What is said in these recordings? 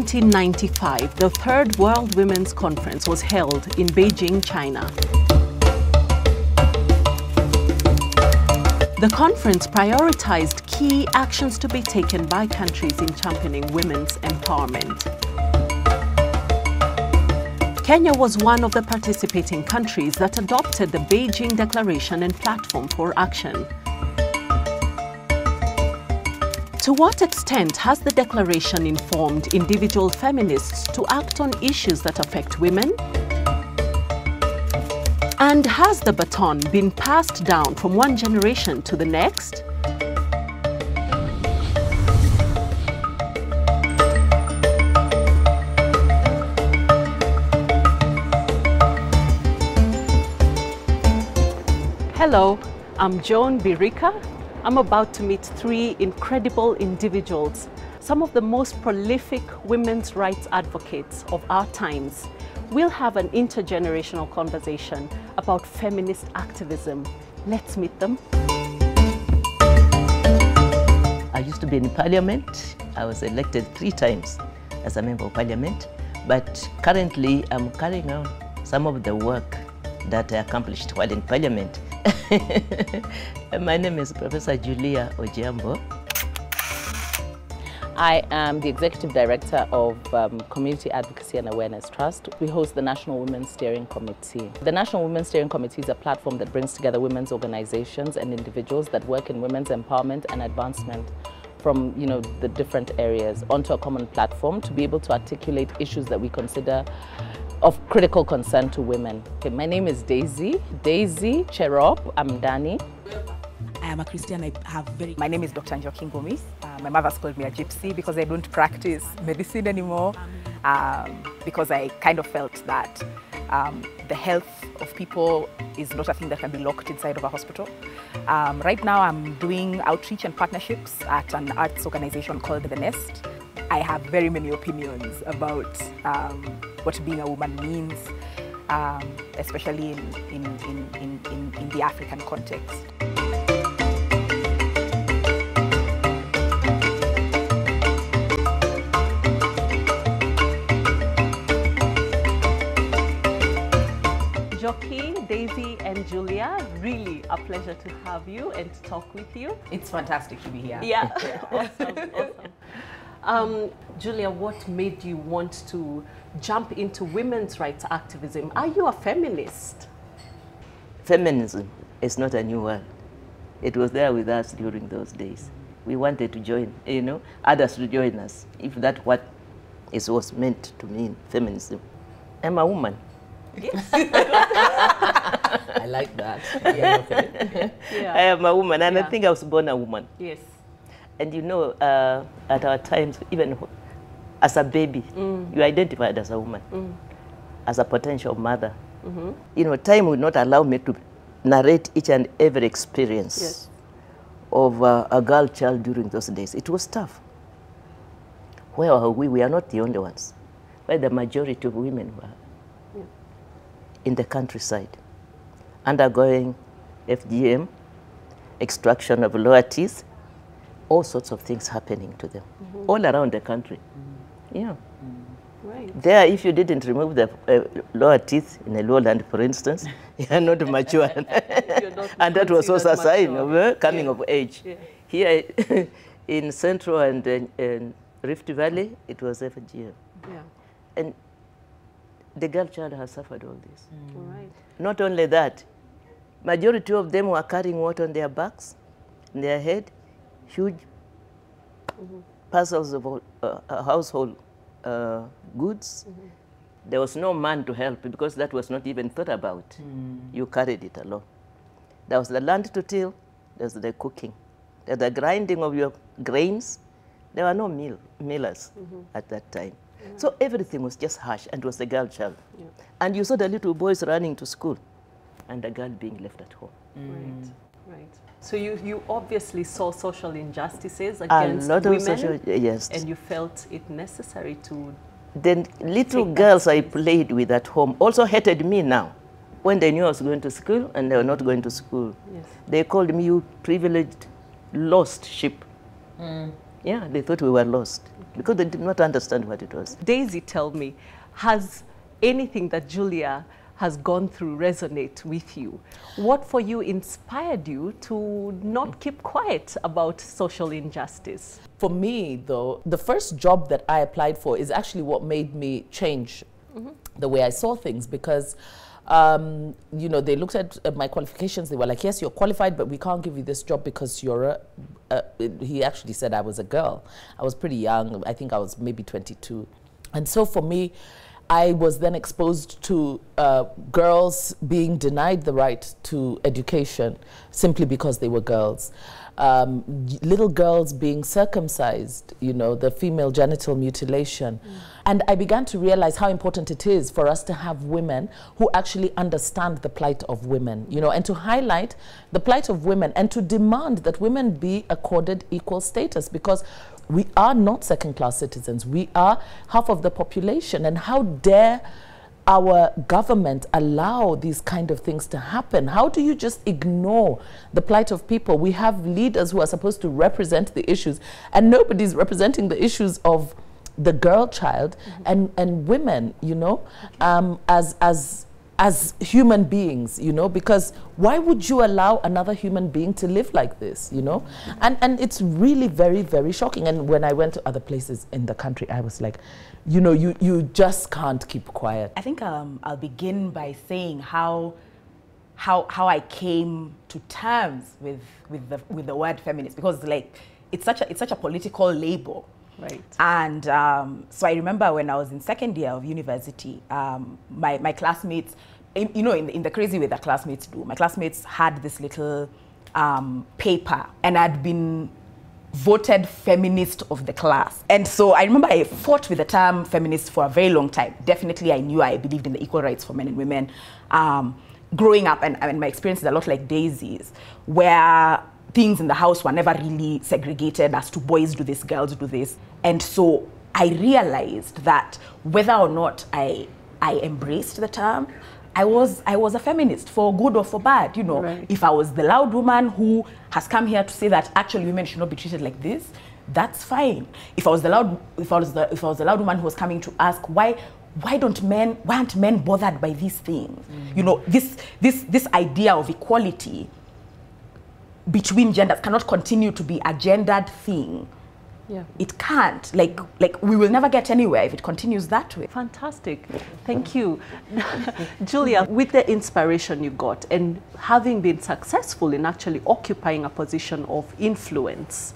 1995, the Third World Women's Conference was held in Beijing, China. The conference prioritized key actions to be taken by countries in championing women's empowerment. Kenya was one of the participating countries that adopted the Beijing Declaration and Platform for Action. To what extent has the declaration informed individual feminists to act on issues that affect women? And has the baton been passed down from one generation to the next? Hello, I'm Joan Birika. I'm about to meet three incredible individuals, some of the most prolific women's rights advocates of our times. We'll have an intergenerational conversation about feminist activism. Let's meet them. I used to be in Parliament. I was elected 3 times as a member of Parliament, but currently I'm carrying out some of the work that I accomplished while in Parliament. My name is Professor Julia Ojiambo. I am the Executive Director of Community Advocacy and Awareness Trust. We host the National Women's Steering Committee. The National Women's Steering Committee is a platform that brings together women's organizations and individuals that work in women's empowerment and advancement from the different areas onto a common platform to be able to articulate issues that we consider of critical concern to women. Okay, my name is Daisy Cherop Amdani. I am a Christian. My name is Dr. Njoki Ngomis. My mother's called me a gypsy because I don't practice medicine anymore, because I kind of felt that the health of people is not a thing that can be locked inside of a hospital. Right now I'm doing outreach and partnerships at an arts organization called The Nest. I have very many opinions about what being a woman means, especially in the African context. Joki, Daisy, and Julia, really a pleasure to have you and to talk with you. It's fantastic to be here. Yeah, awesome. Julia, what made you want to jump into women's rights activism? Are you a feminist? Feminism is not a new word. It was there with us during those days. We wanted to join, others to join us, if that's what it was meant to mean, feminism. I'm a woman. Yes. I like that. Yeah, okay. Yeah. I am a woman, and I think I was born a woman. Yes. And at our times, even as a baby, you identified as a woman, as a potential mother. Time would not allow me to narrate each and every experience of a girl child during those days. It was tough. Where are we? We are not the only ones. Where the majority of women were in the countryside, undergoing FGM, extraction of lower teeth, all sorts of things happening to them, all around the country. Yeah. Right. There, if you didn't remove the lower teeth in a lowland, for instance, you are not mature. And that was also a sign of coming of age. Yeah. Here in Central and Rift Valley, it was FGM. Yeah. And the girl child has suffered all this. Right. Not only that, majority of them were carrying what on their backs, in their head, huge parcels of household goods. There was no man to help because that was not even thought about. You carried it alone. There was the land to till, there was the cooking, there was the grinding of your grains. There were no millers at that time. So everything was just harsh, and it was the girl child. Yeah. And you saw the little boys running to school and the girl being left at home. Right. So you obviously saw social injustices against women. A lot of social, yes. And you felt it necessary to... The little girls I played with at home also hated me now. When they knew I was going to school and they were not going to school. Yes. They called me, you privileged lost sheep. Yeah, they thought we were lost. because they did not understand what it was. Daisy, tell me, has anything that Julia has gone through resonate with you? What for you inspired you to not keep quiet about social injustice? For me, though, the first job that I applied for is actually what made me change the way I saw things, because you know, they looked at my qualifications. They were like, yes, you're qualified, but we can't give you this job because you're he actually said I was a girl. I was pretty young. I think I was maybe 22. And so for me, I was then exposed to girls being denied the right to education simply because they were girls. Little girls being circumcised, you know, the female genital mutilation. And I began to realize how important it is for us to have women who actually understand the plight of women, you know, and to highlight the plight of women and to demand that women be accorded equal status, because we are not second-class citizens. We are half of the population. And how dare our government allow these kind of things to happen? How do you just ignore the plight of people? We have leaders who are supposed to represent the issues, and nobody's representing the issues of the girl child and women, you know, as human beings, you know, because why would you allow another human being to live like this, you know? And it's really very, very shocking. And when I went to other places in the country, I was like, you know, you just can't keep quiet. I think I'll begin by saying how I came to terms with the word feminist, because like it's such a political label. Right. And so I remember when I was in second year of university, my classmates, you know, in the crazy way that classmates do, my classmates had this little paper, and I'd been voted feminist of the class. And so I remember I fought with the term feminist for a very long time. Definitely I knew I believed in the equal rights for men and women. Growing up, and my experience is a lot like Daisy's, where things in the house were never really segregated as to boys do this, girls do this. And so I realized that whether or not I embraced the term, I was a feminist, for good or for bad, you know. Right. If I was the loud woman who has come here to say that actually women should not be treated like this, that's fine. If I was the loud woman who was coming to ask why aren't men bothered by these things? You know, this idea of equality between genders cannot continue to be a gendered thing. Yeah. It can't. Like we will never get anywhere if it continues that way. Fantastic. Thank you. Julia, with the inspiration you got and having been successful in actually occupying a position of influence,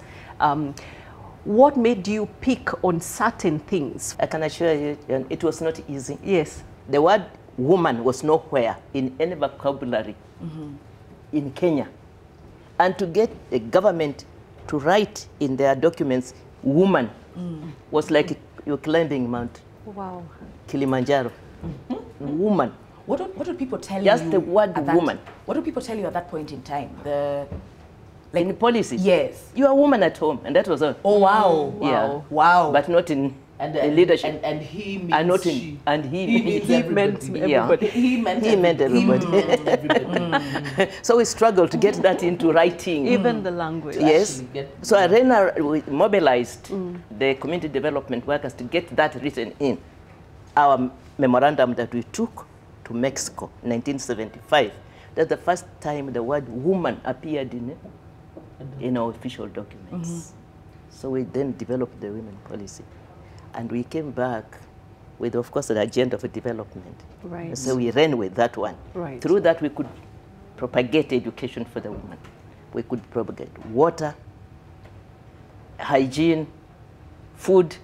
what made you pick on certain things? I can assure you, it was not easy. Yes. The word woman was nowhere in any vocabulary in Kenya. And to get the government to write in their documents, woman, was like you're climbing Mount Kilimanjaro. Woman. What do people tell you? Just the word woman. What do people tell you at that point in time? In policies? Yes. You're a woman at home, and that was all. Oh, wow. Yeah. Wow. But not in leadership. And he means and not she. in, and he means everybody. Yeah. He meant everybody. So we struggled to get that into writing. Even the language. Yes. So we mobilized the community development workers to get that written in our memorandum that we took to Mexico in 1975. That's the first time the word woman appeared in our official documents. So we then developed the women policy. And we came back with, of course, an agenda for development. Right. So we ran with that one. Right. Through that, we could propagate education for the women. We could propagate water, hygiene, food,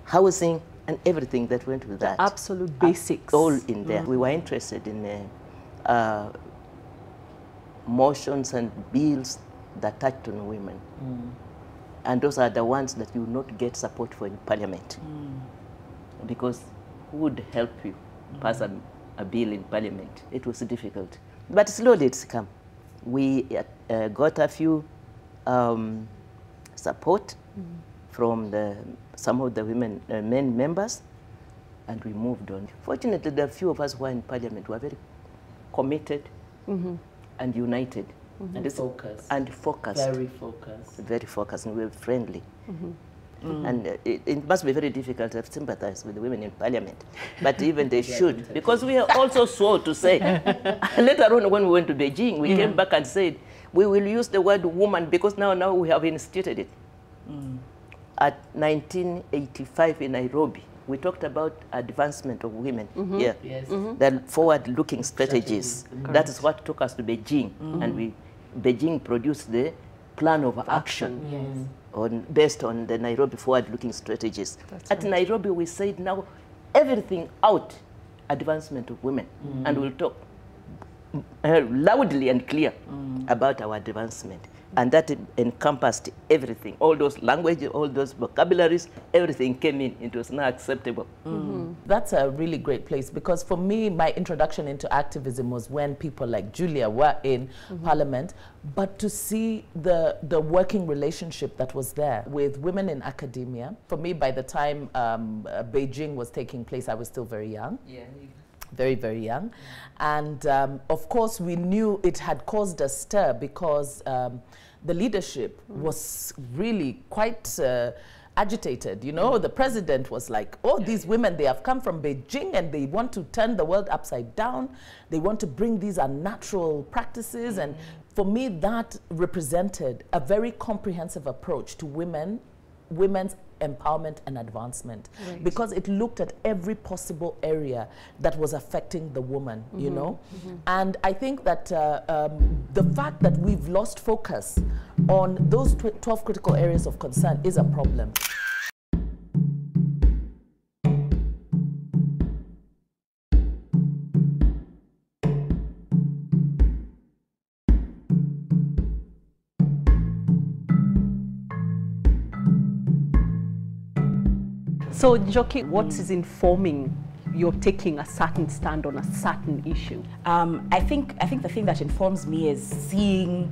housing, and everything that went with that. Absolute basics. All in there. We were interested in motions and bills that touched on women. And those are the ones that you will not get support for in Parliament. Because who would help you pass a bill in Parliament? It was difficult. But slowly it's come. We got a few support from some of the men members, and we moved on. Fortunately, the few of us who were in Parliament were very committed and united. And focused. And focused. Very focused. Very focused, and we were friendly. And it must be very difficult to have sympathized with the women in parliament. But even they should, because we are also swore to say, later on when we went to Beijing, we came back and said, we will use the word woman because now we have instituted it. At 1985 in Nairobi, we talked about advancement of women here, the forward-looking strategies. That is what took us to Beijing, and Beijing produced the plan of action based on the Nairobi forward-looking strategies. At Nairobi, we said now everything out, advancement of women, and we'll talk loudly and clear about our advancement. And that encompassed everything, all those languages, all those vocabularies, everything came in. It was now acceptable. That's a really great place, because for me, my introduction into activism was when people like Julia were in Parliament, but to see the working relationship that was there with women in academia. For me, by the time Beijing was taking place, I was still very young. Very, very young. And of course, we knew it had caused a stir because the leadership was really quite agitated. You know, the president was like, oh, these women, they have come from Beijing and they want to turn the world upside down. They want to bring these unnatural practices. And for me, that represented a very comprehensive approach to women's empowerment and advancement, because it looked at every possible area that was affecting the woman, you know. And I think that the fact that we've lost focus on those 12 critical areas of concern is a problem. So, Njoki, what is informing your taking a certain stand on a certain issue? I think the thing that informs me is seeing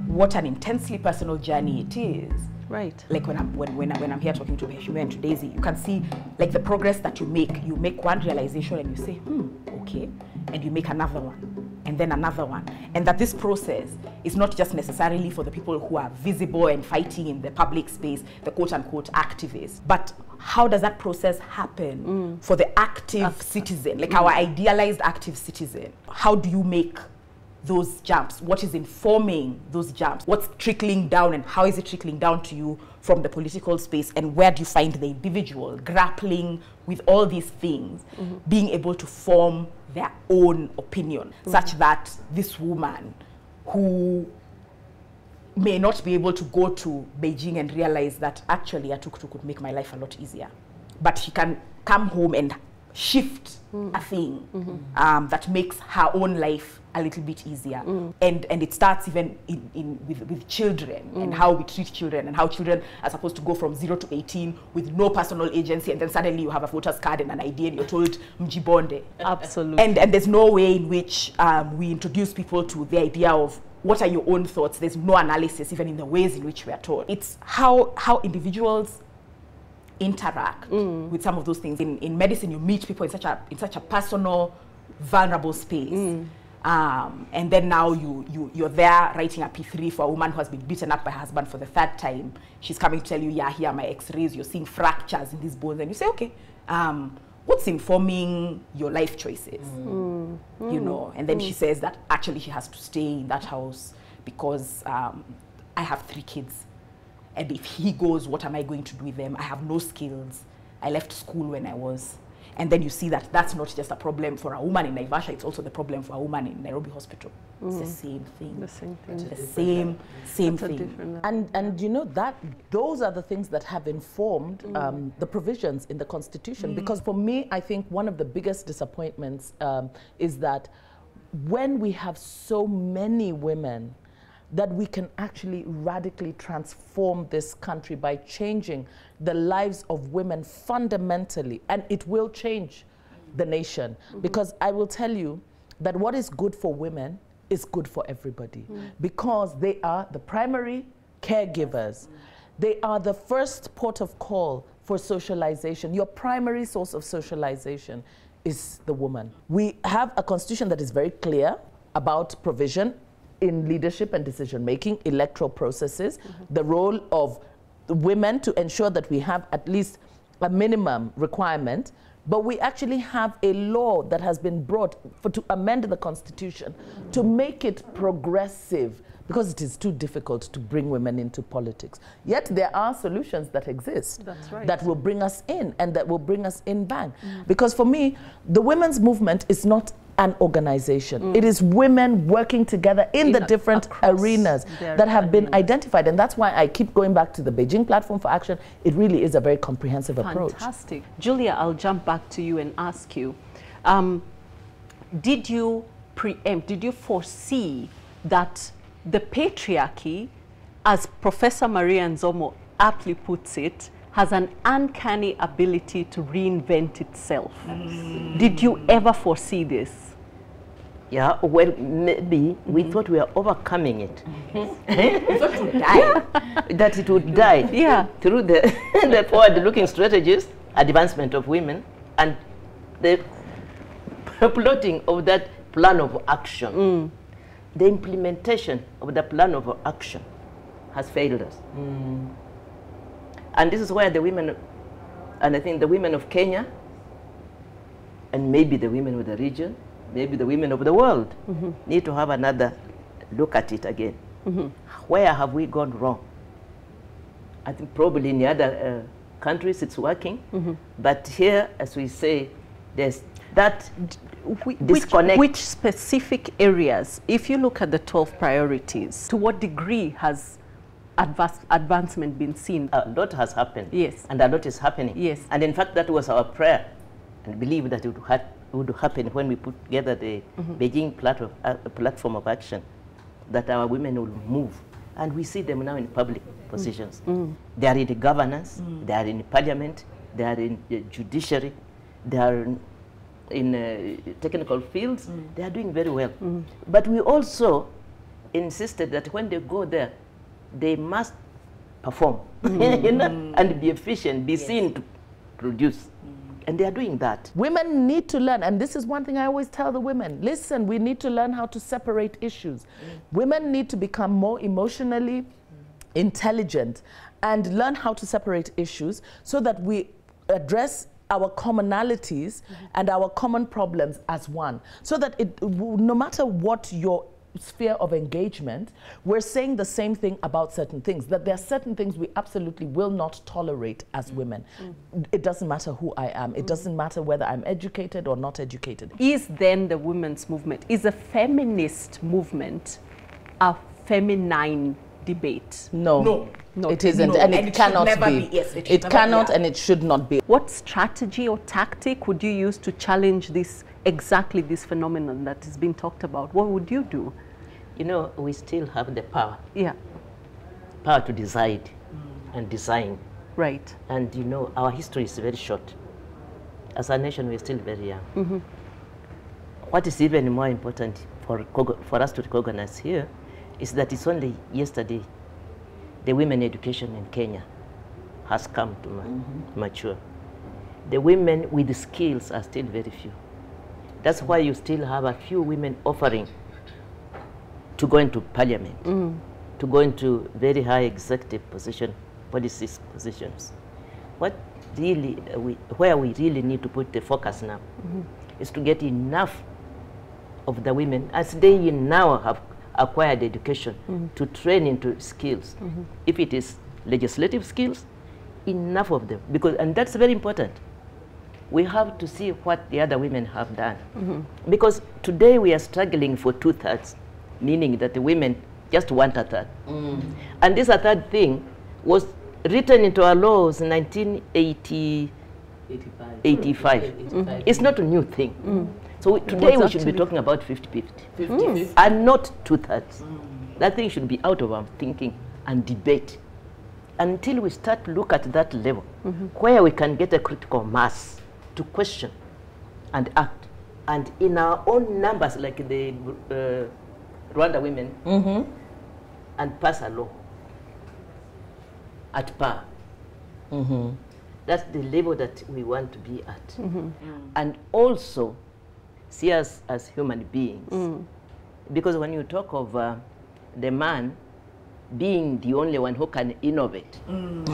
what an intensely personal journey it is. Right. Like when I'm here talking to Heshime and to Daisy, you can see like the progress that you make. You make one realization and you say, okay, and you make another one, and then another one, and that this process is not just necessarily for the people who are visible and fighting in the public space, the quote-unquote activists, but how does that process happen for the active citizen, like our idealized active citizen? How do you make those jumps? What is informing those jumps? What's trickling down, and how is it trickling down to you from the political space? And where do you find the individual grappling with all these things, being able to form their own opinion, such that this woman who may not be able to go to Beijing and realize that actually a tuk-tuk could make my life a lot easier, but she can come home and shift a thing that makes her own life a little bit easier. And it starts even with children and how we treat children, and how children are supposed to go from 0 to 18 with no personal agency, and then suddenly you have a voter's card and an ID and you're told Mjibonde. Absolutely. And there's no way in which we introduce people to the idea of what are your own thoughts. There's no analysis even in the ways in which we are taught. It's how individuals interact with some of those things. In medicine, you meet people in such a personal, vulnerable space. And then now you're there writing a P3 for a woman who has been beaten up by her husband for the 3rd time. She's coming to tell you, yeah, here are my x-rays, you're seeing fractures in these bones, and you say, okay, what's informing your life choices? You know, and then she says that actually she has to stay in that house because I have 3 kids. And if he goes, what am I going to do with them? I have no skills. I left school when I was. And then you see that that's not just a problem for a woman in Naivasha, it's also the problem for a woman in Nairobi Hospital. It's the same thing. The same thing. The same thing. And you know, that those are the things that have informed the provisions in the Constitution. Because for me, I think one of the biggest disappointments is that when we have so many women, that we can actually radically transform this country by changing the lives of women fundamentally, and it will change the nation. Because I will tell you that what is good for women is good for everybody, because they are the primary caregivers. They are the first port of call for socialization. Your primary source of socialization is the woman. We have a constitution that is very clear about provision in leadership and decision-making, electoral processes, the role of women to ensure that we have at least a minimum requirement, but we actually have a law that has been brought to amend the Constitution to make it progressive, because it is too difficult to bring women into politics. Yet there are solutions that exist that will bring us in, and that will bring us in bang. Because for me, the women's movement is not an organization. It is women working together in the different arenas that have been identified. And that's why I keep going back to the Beijing Platform for Action. It really is a very comprehensive approach. Fantastic. Julia, I'll jump back to you and ask you, did you preempt, did you foresee that the patriarchy, as Professor Maria Nzomo aptly puts it, has an uncanny ability to reinvent itself? Did you ever foresee this? Yeah, well, maybe we thought we were overcoming it. We thought it would die. That it would die. Yeah. Through the forward-looking strategies, advancement of women, and the plotting of that plan of action. The implementation of the plan of action has failed us. And this is where the women, and I think the women of Kenya, and maybe the women of the region, maybe the women of the world, need to have another look at it again. Where have we gone wrong? I think probably in the other countries it's working, but here, as we say, there's that disconnect. Which specific areas, if you look at the 12 priorities, to what degree has advancement been seen? A lot has happened. Yes. And a lot is happening. Yes. And in fact, that was our prayer, and believe that it would happen when we put together the Beijing platform of action, that our women will move. And we see them now in public positions. They are in the governance, they are in parliament, they are in the judiciary, they are in technical fields. They are doing very well. But we also insisted that when they go there, they must perform you know, and be efficient, be seen to produce. And they are doing that. Women need to learn, and this is one thing I always tell the women, listen, we need to learn how to separate issues. Women need to become more emotionally intelligent and learn how to separate issues so that we address our commonalities and our common problems as one. So that no matter what your sphere of engagement, we're saying the same thing about certain things, that there are certain things we absolutely will not tolerate as women. It doesn't matter who I am. It doesn't matter whether I'm educated or not educated. Is then the women's movement, is a feminist movement a feminine debate? No. No, it isn't, and it cannot be. Yes, it cannot, and it should not be. What strategy or tactic would you use to challenge exactly this phenomenon that is being talked about? What would you do? You know, we still have the power. Yeah. Power to decide and design. Right. And you know, our history is very short. As a nation, we're still very young. What is even more important for us to recognize here is that it's only yesterday the women education in Kenya has come to mature. The women with the skills are still very few. That's why you still have a few women offering to go into parliament, to go into very high executive policies positions. What really, where we really need to put the focus now is to get enough of the women, as they now have acquired education, to train into skills. If it is legislative skills, enough of them, and that's very important. We have to see what the other women have done. Because today we are struggling for 2/3, meaning that the women just want a third. And this a third thing was written into our laws in 1985. It's not a new thing. So today we should be talking about 50-50. And not 2/3. That thing should be out of our thinking and debate until we start to look at that level where we can get a critical mass to question and act. And in our own numbers, like the Rwanda women, and pass a law at par. That's the level that we want to be at. And also see us as human beings. Because when you talk of the man, being the only one who can innovate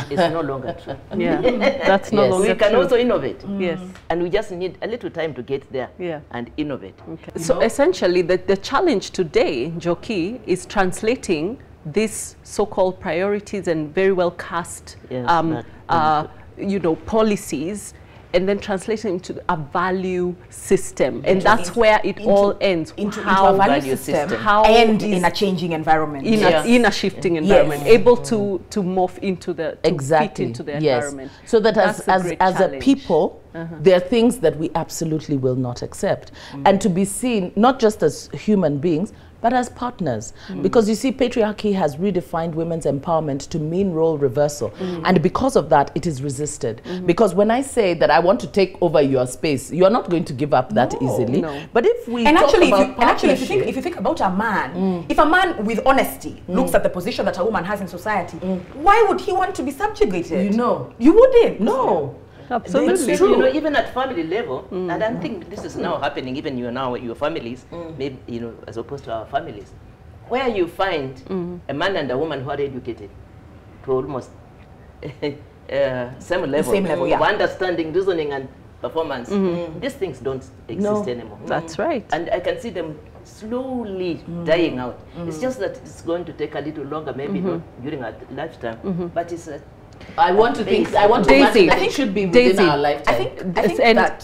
is no longer true. Yeah, that's no longer We can true. also innovate. Yes. And we just need a little time to get there and innovate. Okay. So essentially, the challenge today, Njoki, is translating these so-called priorities and very well cast, policies, and then translating into a value system, and that's where it all ends. Into a value system, and in a changing environment, in a shifting environment, able to morph into the fit into the environment. So that as a people, there are things that we absolutely will not accept, and to be seen not just as human beings, but as partners. Because you see, patriarchy has redefined women's empowerment to mean role reversal. And because of that, it is resisted. Because when I say that I want to take over your space, you're not going to give up that easily. No. But if we if you think about a man, if a man with honesty looks at the position that a woman has in society, why would he want to be subjugated? You wouldn't. No. Absolutely. It's true. You know, even at family level, and I think this is now happening, even your families, maybe, as opposed to our families, where you find a man and a woman who are educated to almost same level of understanding, reasoning, and performance. These things don't exist anymore. That's right. And I can see them slowly dying out. It's just that it's going to take a little longer, maybe not during our lifetime, but it's a I want to think. I think it should be within our lifetime. I think that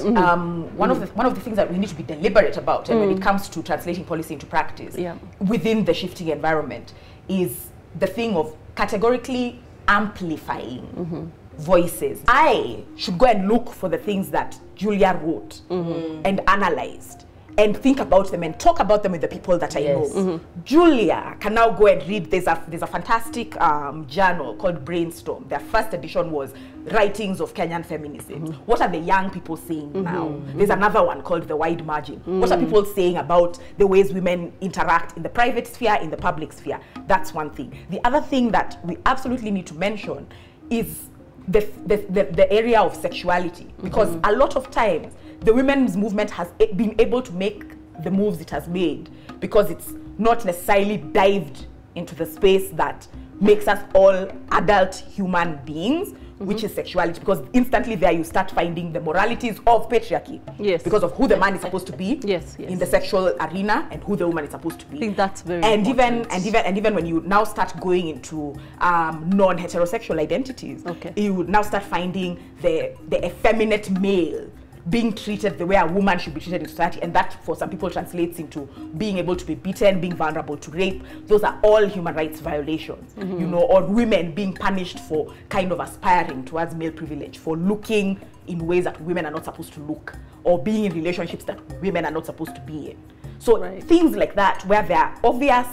one of the things that we need to be deliberate about, and when it comes to translating policy into practice within the shifting environment, is the thing of categorically amplifying voices. I should go and look for the things that Julia wrote and analyzed, and think about them and talk about them with the people that I know. Julia can now go and read. There's a fantastic journal called Brainstorm. Their first edition was Writings of Kenyan Feminism. What are the young people saying now? There's another one called The Wide Margin. What are people saying about the ways women interact in the private sphere, in the public sphere? That's one thing. The other thing that we absolutely need to mention is the area of sexuality, because a lot of times the women's movement has been able to make the moves it has made because it's not necessarily dived into the space that makes us all adult human beings, which is sexuality, because instantly there you start finding the moralities of patriarchy. Yes. Because of who the man is supposed to be in the sexual arena and who the woman is supposed to be. I think that's very important. Even when you now start going into non-heterosexual identities, you would now start finding the effeminate male being treated the way a woman should be treated in society, and that for some people translates into being able to be beaten, being vulnerable to rape. Those are all human rights violations, or women being punished for kind of aspiring towards male privilege, for looking in ways that women are not supposed to look, or being in relationships that women are not supposed to be in. So things like that, where there are obvious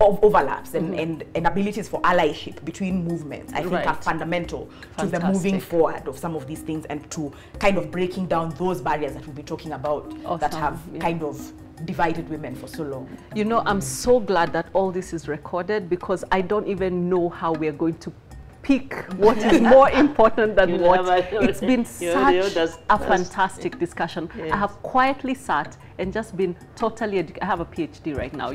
overlaps and abilities for allyship between movements, I think are fundamental to the moving forward of some of these things, and to kind of breaking down those barriers that we'll be talking about that have kind of divided women for so long. You know, I'm so glad that all this is recorded, because I don't even know how we're going to pick what is more important than what. It's been such a fantastic discussion. I have quietly sat and just been totally educated. I have a PhD right now,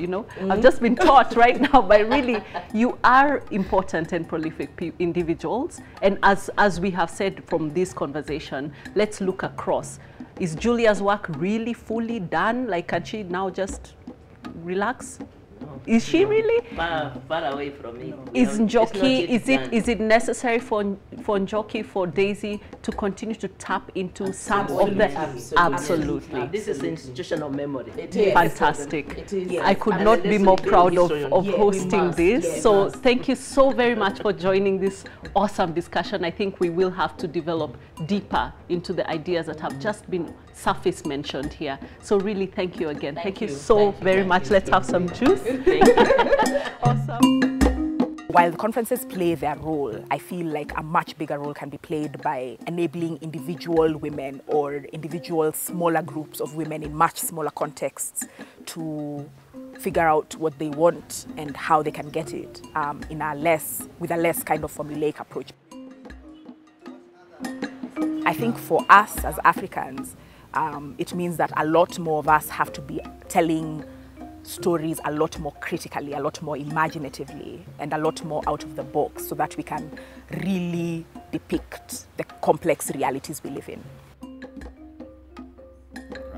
I've just been taught right now, but really, you are important and prolific individuals. And as we have said from this conversation, let's look across. Is Julia's work really fully done? Like, can she now just relax? Is she really far away from it? Is Njoki, is it necessary for Njoki, for Daisy to continue to tap into some of the absolutely? This is institutional memory. It is fantastic. It is. I could not be more proud of hosting this. So thank you so very much for joining this awesome discussion. I think we will have to develop deeper into the ideas that have just been surface mentioned here. So really, thank you again. Thank you so very much. Let's have some juice. Thank you. Awesome. While the conferences play their role, I feel like a much bigger role can be played by enabling individual women or individual smaller groups of women in much smaller contexts to figure out what they want and how they can get it with a less kind of formulaic approach. I think for us as Africans, it means that a lot more of us have to be telling stories a lot more critically, a lot more imaginatively, and a lot more out of the box so that we can really depict the complex realities we live in.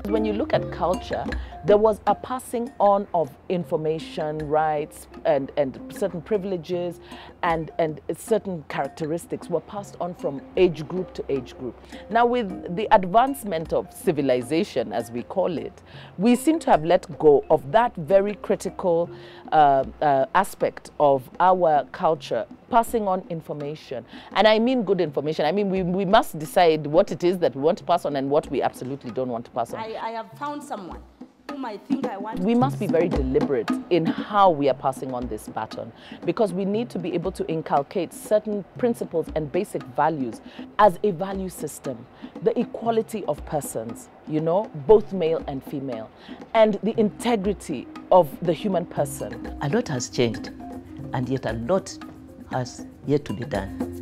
When you look at culture, there was a passing on of information, rights, and certain privileges, and certain characteristics were passed on from age group to age group. Now, with the advancement of civilization, as we call it, we seem to have let go of that very critical aspect of our culture, passing on information. And I mean good information. I mean, we must decide what it is that we want to pass on and what we absolutely don't want to pass on. I have found someone whom I think I want. We must be very deliberate in how we are passing on this baton, because we need to be able to inculcate certain principles and basic values as a value system. The equality of persons, you know, both male and female, and the integrity of the human person. A lot has changed, and yet a lot has yet to be done.